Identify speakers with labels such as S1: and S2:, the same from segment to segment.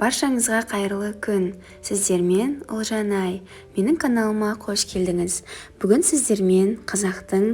S1: Баршаңызға қайырлы күн. Сіздермен Ұлжанай. Менің каналыма қош келдіңіз. Бүгін сіздермен қазақтың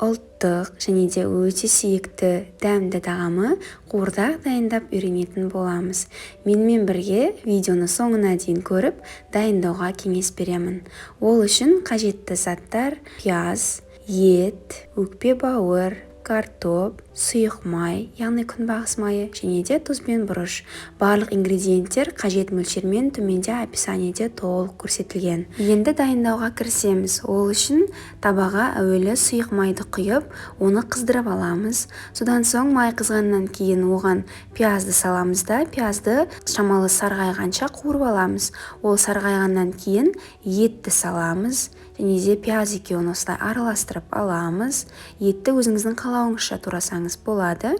S1: ұлттық және де өте сүйікті дәмді тағамы қуырдақ дайындап үйренетін боламыз. Менімен бірге видеоны соңына дейін көріп, дайындауға кеңес беремін. Ол үшін қажетті заттар: пияз, ет, өкпе бауыр, картоп, сұйық май, яғни күнбағыс майы, және де тұз бен бұрыш. Барлық ингредиенттер қажет мөлшермен төменде описаниеде толық көрсетілген. Енді дайындауға кірісеміз. Ол үшін табаға әуелі сұйық майды құйып, оны қыздырып аламыз. Содан соң май қызғаннан кейін оған пиязды саламыз да, пиязды шамалы сарғайғанша қуырып аламыз. Ол сарғайғаннан кейін етті саламыз. Және де пияз екеуін осылай араластырып аламыз. Етті өзіңіздің қалауыңызша турасаңыз болады.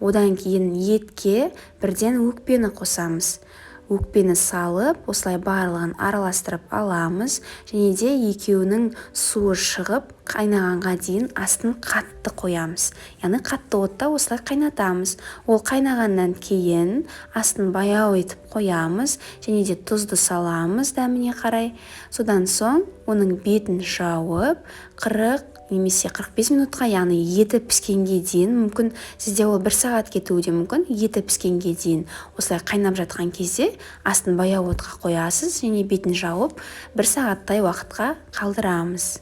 S1: Одан кейін етке бірден өкпені қосамыз. Өкпені салып, осылай барлығын араластырып аламыз. Және де екеуінің суы шығып, қайнағанға дейін астын қатты қоямыз. Яғни қатты отта осылай қайнатамыз. Ол қайнағаннан кейін астын баяу етіп қоямыз. Және де тұзды саламыз дәміне қарай. Содан соң оның бетін жауып, 40 немесе 45 минутқа, яғни еті піскенге дейін, мүмкін сізде ол 1 сағат кетуі де мүмкін, еті піскенге дейін осылай қайнап жатқан кезде астын баяу отқа қоясыз және бетін жауып 1 сағаттай уақытқа қалдырамыз.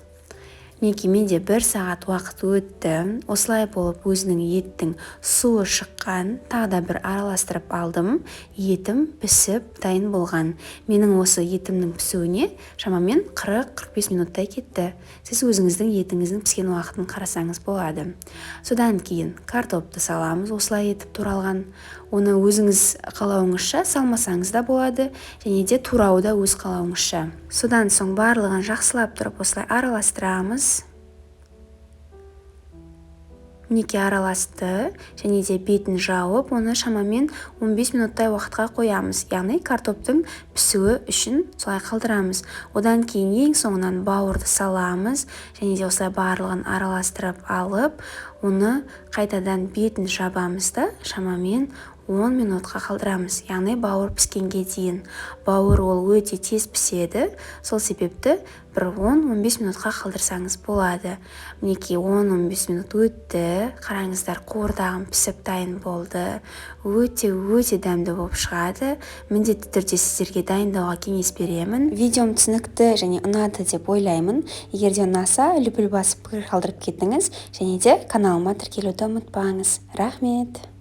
S1: Мінекей, менде 1 сағат уақыт өтті. Осылай болып өзінің еттің суы шыққан. Тағы да бір араластырып алдым. Етім пісіп дайын болған. Менің осы етімнің пісуіне шамамен 40-45 минуттай кетті. Сіз өзіңіздің етіңіздің піскен уақытын қарасаңыз болады. Содан кейін картопты саламыз. Осылай етіп туралған. Оны өзіңіз қалауыңызша салмасаңыз да болады. Және де турауы да өз қалауыңызша. Содан соң барлығын жақсылап тұрып осылай араластырамыз. Мінекей, араласты, және де бетін жауып, оны шамамен 15 минуттай уақытқа қоямыз. Яғни картоптың пісуі үшін солай қалдырамыз. Одан кейін ең соңынан бауырды саламыз, және де осылай барлығын араластырып алып, оны қайтадан бетін жабамыз да шамамен 10 минутқа қалдырамыз. Яғни бауыр піскенге дейін. Бауыр ол өте тез піседі. Сол себепті бір 10-15 минутқа қалдырсаңыз болады. Мінекей, 10-15 минут өтті. Қараңыздар, қуырдағым пісіп дайын болды. Өте дәмді болып шығады. Міндетті түрде сіздерге дайындауға кеңес беремін. Видеом түсінікті және ұнады деп ойлаймын. Егер де ұнаса, лүпіл басып пікір қалдырып кетіңіз. Және де каналыма тіркелуді ұмытпаңыз. Рахмет.